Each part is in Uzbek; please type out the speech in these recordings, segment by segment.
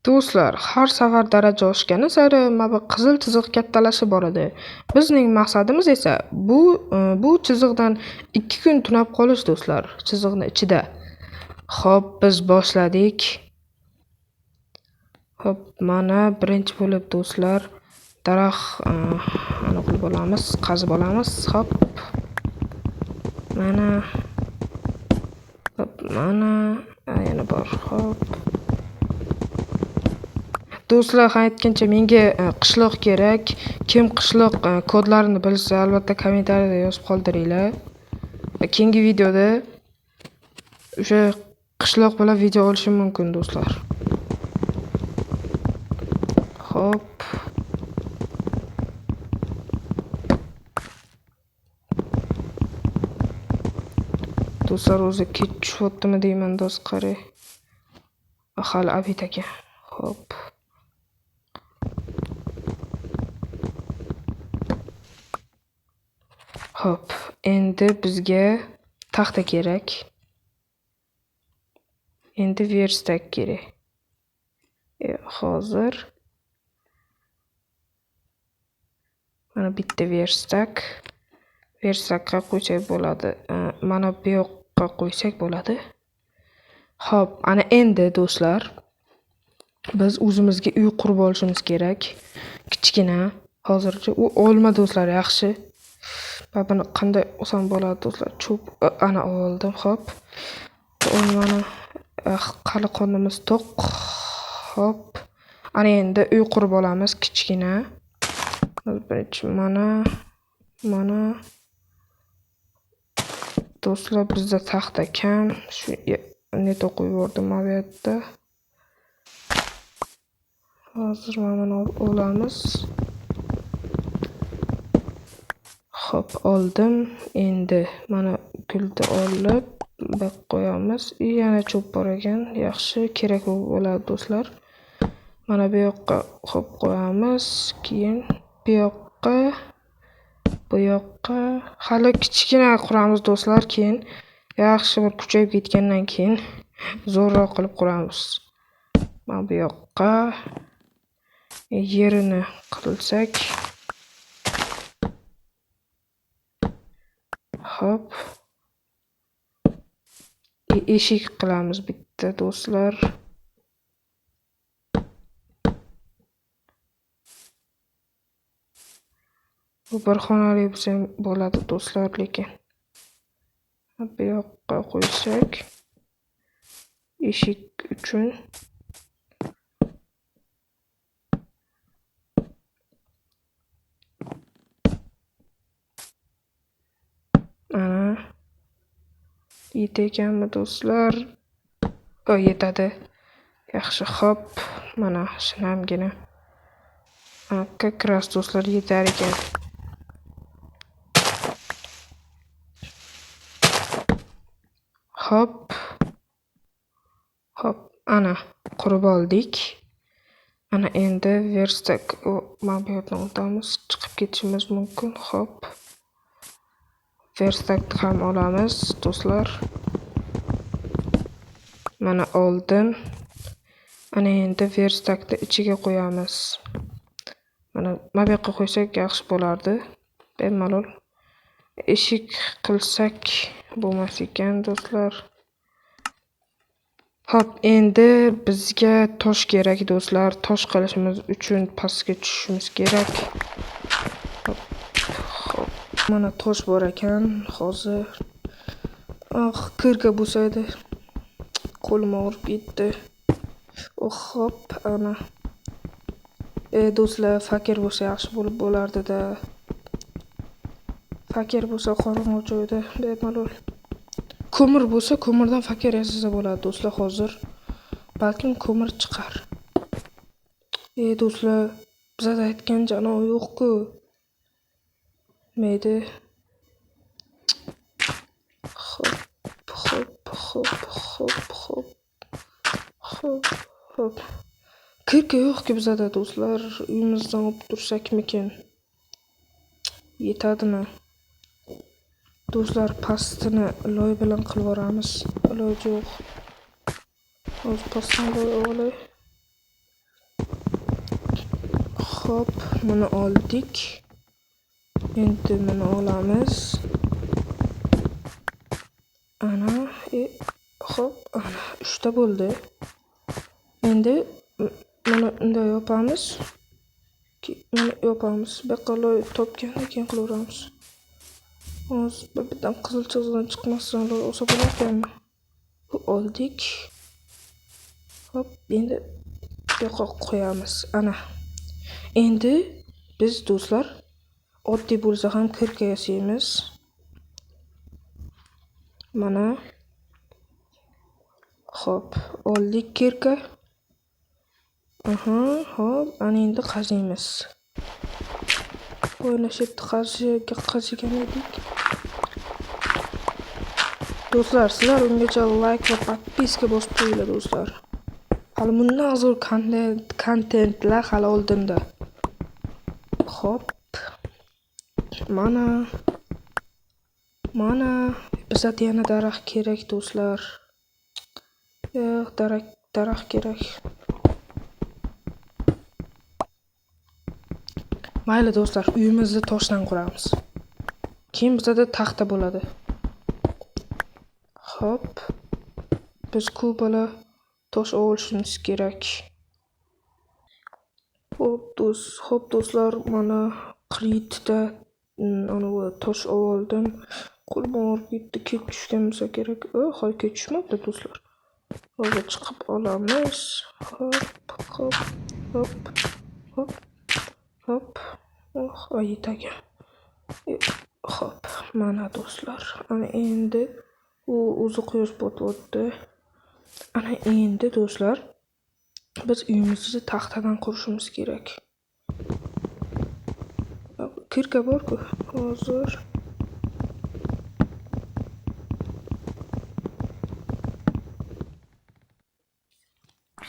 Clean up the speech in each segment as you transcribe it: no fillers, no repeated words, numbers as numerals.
Do'stlar, har safar daraja oshgani sari mana bu qizil chiziq kattalashib boradi. Bizning maqsadimiz esa bu chiziqdan 2 kun tunab qolish do'stlar, chiziqni ichida. Xo'p, biz boshladik. Xo'p, mana birinchi bo'lib do'stlar, daraxt aniq qilib olamiz, qazib olamiz. Xo'p. Mana. Xo'p, mana yana bor. Xo'p. Do'stlar, aytgancha menga qishloq kerak. Kim qishloq kodlarini bilsa, albatta kommentariyada yozib qoldiringlar. Keyingi videoda o'sha qishloq bilan video olishim mumkin do'stlar. Xo'p. Do'stlar, o'zi kech tushyaptimi deyman do'st qarang. Hali Abid aka. Xo'p. Xo'p, endi bizga taxta kerak. Endi verstak kerak. Hozir mana bitta verstakqa qo'ysak bo'ladi. Mana bu yoqqa qo'ysak bo'ladi. Xo'p, ana endi do'stlar, biz o'zimizga uy qurib olishimiz kerak. Kichkina. Hozircha u olma do'stlar, yaxshi. Buni qanday olsam bo'ladi do'stlar? Cho'p ana oldim. Xo'p. Olmani qali qonimiz to'q. Xo'p. Ana endi uy qurib olamiz kichkina. Birinchi mana do'stlar, bizda taxta kam. Shu neto qo'yib yubordim bu yerda. Hozir mana olamiz. Xo'p, oldim. Endi mana gulni olib qo'yamiz. Yana cho'p bor ekan. Yaxshi, kerak bo'ladi do'stlar. Mana bu yoqqa xo'p qo'yamiz. Keyin bu yoqqa hali kichkina quramiz do'stlar. Keyin yaxshi bir kuchayib ketgandan keyin zo'rroq qilib quramiz. Mana bu yoqqa yerini qilsak. Hop. Eshik qilamiz bitta do'stlar. Bu bir xonali bo'lsa bo'ladi do'stlar, lekin bu yoqqa qo'ysak eshik uchun ana yetekanmi do'stlar? Yetadi. Yaxshi, xo'p. Mana shinamgina. Как раз do'stlar yetar ekan. Hop. Ana qurib oldik. Ana endi verstak mana bu yerdan o'tamiz, chiqib ketishimiz mumkin. Hop. Verstakni ham olamiz do'stlar. Mana oldim. Ana endi verstakni ichiga qo'yamiz. Mana bu yoqqa qo'ysak yaxshi bo'lardi. Bemalol eshik qilsak bo'lmas ekan do'stlar. Hop, endi bizga tosh kerak do'stlar. Tosh qilishimiz uchun pastga tushishimiz kerak. Hop. Mana tosh bor ekan hozir. Kirga bo'lsaydi. Qo'lim og'rib ketdi. Hop, ana. Do'stlar, fakir bo'lsa yaxshi bo'lib bo'lardi-da. Fakir bo'lsa qorong'u joyda bemalol. Ko'mir bo'lsa, ko'mirdan fakir yasasa bo'ladi do'stlar hozir. Balkim ko'mir chiqar. Do'stlar, bizda aytgan janob yo'q-ku. Mayda. Xo'p. Kirka yo'q-ku bizda do'stlar. Uyimizdan olib tursakmikin? Yetadimi? Do'stlar, pastini loy bilan qilib yuboramiz. Iloji yo'q. Hozir pastini loy olay. Hop, buni oldik. Endi buni olamiz. Ana, hop, ana 3 ta bo'ldi. Endi buni bunday yopamiz. Buni yopamiz. Beqaloy topgandan keyin qilaveramiz. Hozir birdan qizil chizgidan chiqmasdan olsa bo'larkanmi? Bu oldik. Hop, endi bu yoqqa qo'yamiz. Ana. Endi biz do'stlar oddiy bo'lsa ham kirka yasaymiz. Mana. Hop, oldik kirka. Hop, ana endi qaziymiz. O'yna shetda qazigan edik. Do'stlar, sizlar ungacha like va podpiska bosib qo'yinglar do'stlar. Hali bundan zo'r kontentlar hali oldinda. Hop. Mana bizga yana daraxt kerak do'stlar. Yo'q, daraxt kerak. Mayli do'stlar, uyimizni toshdan quramiz. Keyin bizda taxta bo'ladi. Hop. Biz kubala tosh olishimiz kerak. Hop do'stlar, mana qritda ana tosh oldim. Qo'lim og'rib ketdi, kech tushgan bo'lsa kerak. Hali kech tushmabdi do'stlar. Hozir chiqib olamiz. Hop. Aytaga. Hop, mana do'stlar. Ana endi o'zi quyosh botyapti. Ana endi do'stlar, biz uyimizni taxtadan qurishimiz kerak. Kirka bor-ku, hozir.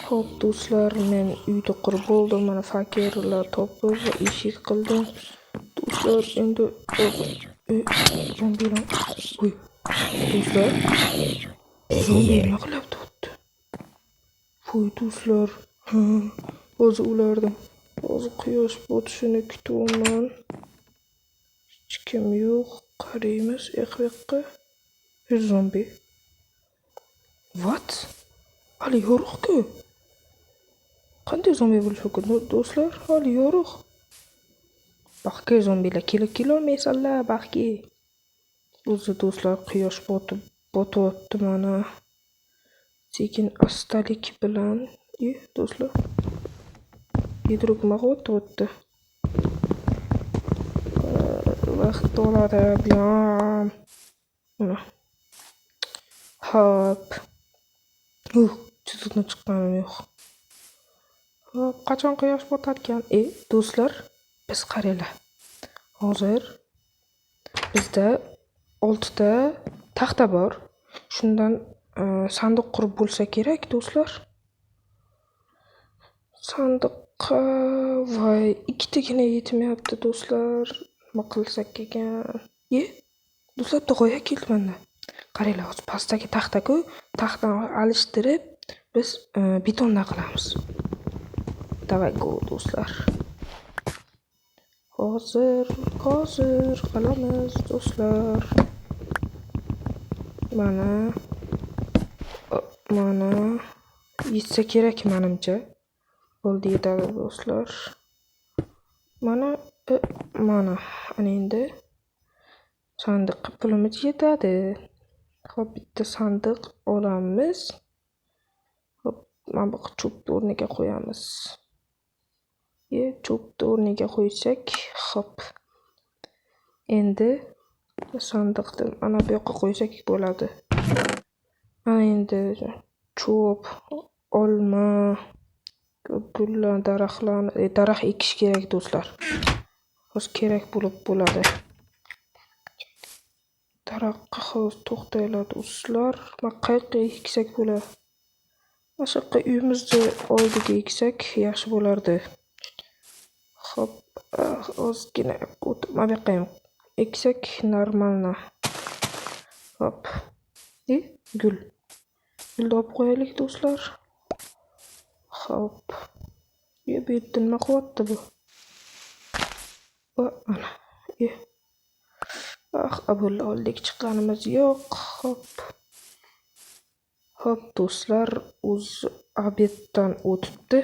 Hop do'stlar, men uyda qurib bo'ldim. Mana fakirlar topib va eshik qildim. Do'stlar, endi zombilar. Do'stlar, zombi nima qilyapti? Voy do'stlar, hozir ulardim. Hozir quyosh botishini kutyapman. Hech kim yo'q. Qaraymiz yoqqa. Zombi. What? Hali yo'q-ku. Qanday zombi bo'lishi mumkin do'stlar? Hali yo'q. Baxtga zombilar kelolmaysanlar, baxtga. O'zi do'stlar, quyosh botyapti mana. Sekin astalik bilan, do'stlar. Yedruk mag'otyapti. Vaqt oladi bilan. Mana. Hop. Chiziqdan chiqqanim yo'q. Hop, qachon quyosh botarkan? Do'stlar, biz qaranglar. Hozir bizda 6 ta taxta bor. Shundan sandiq qurib bo'lsa kerak, do'stlar. Sandiqqa voy 2 tagina yetmayapti, do'stlar. Nima qilsak ekan? Do'stlar, to'g'riga keldi menda. Qaranglar, hozir pastdagi taxta-ku, taxtani alishtirib biz betondan qilamiz. Davay go do'stlar. Hozir qilamiz do'stlar. Mana yetsa kerak menimcha. Bo'ldi, yetadi do'stlar. Mana ana endi sandiqqa pulimiz yetadi. Hop, bitta sandiq olamiz. Hop, mana bu cho'pni o'rniga qo'yamiz. Cho'pni o'rniga qo'ysak, hop. Endi sandiqni mana bu yoqqa qo'ysak bo'ladi. Mana endi cho'p, olma, gullar, daraxt ekish kerak do'stlar. Hozir kerak bo'ladi. Daraxtga hozir to'xtanglar do'stlar. Mana qayerga eksak bo'ladi? Mana shu yerga uyimizni oldiga eksak yaxshi bo'lardi. Hop, ozgina mana bu yoqqa ham eksak normalna. Hop. Gulni olib qo'yaylik do'stlar. Hop. Bu yerda nima qilyapti bu? va ana. Bulla oldik chiqqanimiz yo'q. Hop do'stlar, o'z obeddan o'tibdi.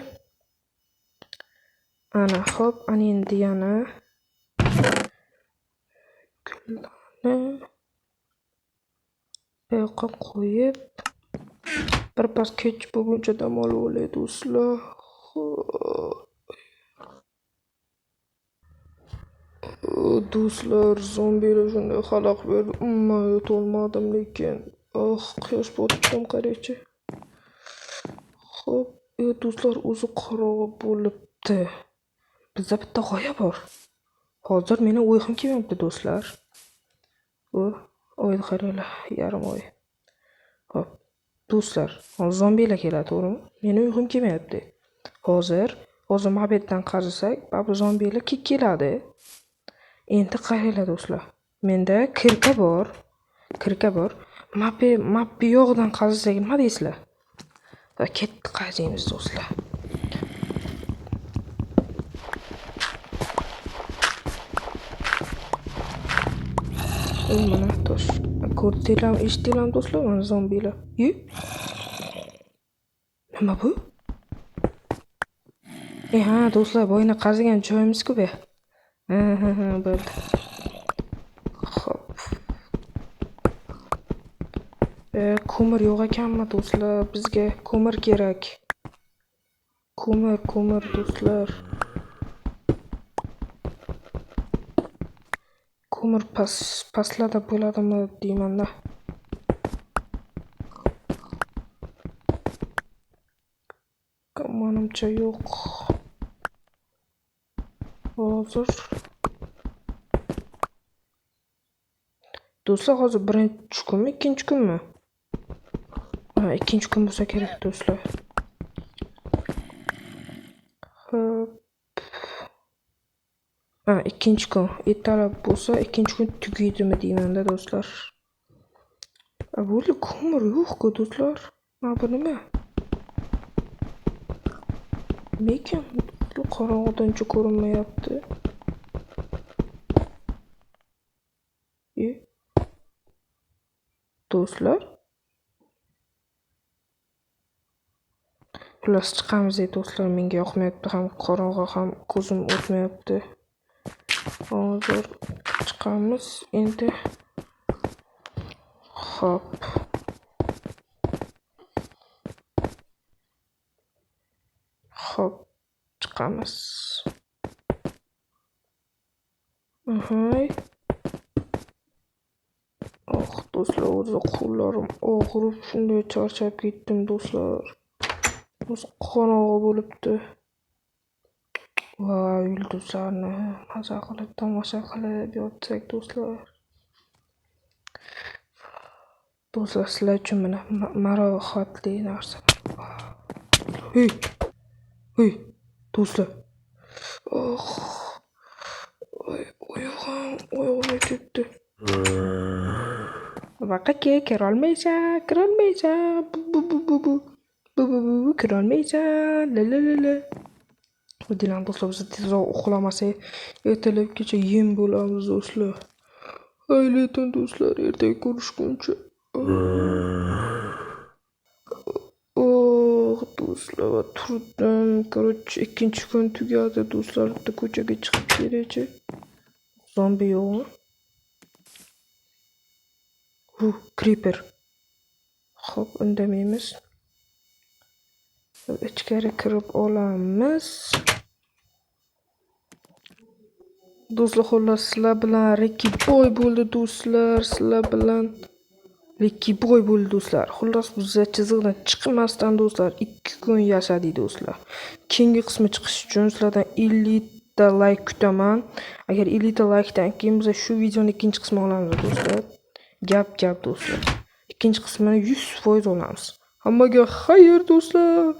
Ana hop, ana endi yana gullarni bu yoqqa qo'yib birpas kech bo'lguncha dam olib olay do'stlar. Do'stlar, zombilar shunday xalaq berdi. Umuman yutolmadim lekin. Quyosh botibdan qaraychi. Xo'p, do'stlar, o'zi qorong'i bo'libdi. Bizda bitta g'oya bor. Hozir meni o'yim kelmayapti do'stlar. Oyni qaranglar, yarim oy. Xo'p, do'stlar, hozir zombilar keladi, to'g'rimi? Meni uyqum kelmayapti. Hozir mabetdan qarasak, bu zombilar keladi. Endi qaranglar do'stlar. Menda kirka bor. Mappi yo'g'idan qazasak nima deysizlar? Va ketdi qaziymiz do'stlar. Mana tosh. Ko'rdinglarmi, eshitdinglarmi do'stlar? Mana zombilar. Nima bu? Ha do'stlar, boyni qazigan joyimiz-ku bu. Bo'ldi. Xo'p. Ko'mir yo'q ekanmi do'stlar? Bizga ko'mir kerak. Ko'mir do'stlar. Ko'mir pastlarda bo'ladimi deyman-da. Manimcha yo'q. Hozir do'stlar, hozir birinchi kunmi, ikkinchi kunmi? Ikkinchi kun bo'lsa kerak do'stlar. Ikkinchi kun. Ertalab bo'lsa, ikkinchi kun tugaydimi deyman-da do'stlar. Bo'ldi, ko'mir yo'q-ku do'stlar. Bu nima? Lekin qorong'idancha ko'rinmayapti. Do'stlar, xullas chiqamiz do'stlar. Menga yoqmayapti, ham qorong'i, ham ko'zim o'tmayapti. Hozir chiqamiz endi. Xo'p. Chiqamiz. Do'stlar, o'zi qo'llarim og'rib, shunday charchab ketdim do'stlar. O'zi qorong'i bo'libdi. Va yulduzlarni maza qilib, tomosha qilib yotsak do'stlar. Do'stlar, sizlar uchun mana marohatli narsa. Do'stlar. Oyog'im ketdi. Vaqaga kirolmaysan. Kirolmaysan. La. Dilan do'stlar, biz tezroq uxlamasak, ertalabgacha yem bo'lamiz do'stlar. Lekin do'stlar, ertaga ko'rishguncha. Do'stlar, turdim. Короче, ikkinchi kun tugadi do'stlar. Bitta ko'chaga chiqib kerakchi. Zombi yo'qmi? Creeper. Xo'p, indamaymiz. Ichkari kirib olamiz. Do'stlar, xullas sizlar bilan Ricky Boy bo'ldi do'stlar. Xullas, biz chiziqdan chiqmasdan do'stlar 2 kun yashadik do'stlar. Keyingi qismi chiqish uchun sizlardan 50 ta like kutaman. Agar 50 ta likedan keyin biz shu videoning ikkinchi qismini olamiz do'stlar. Gap do'stlar. Ikkinchi qismini 100% olamiz. Hammaga xayr do'stlar.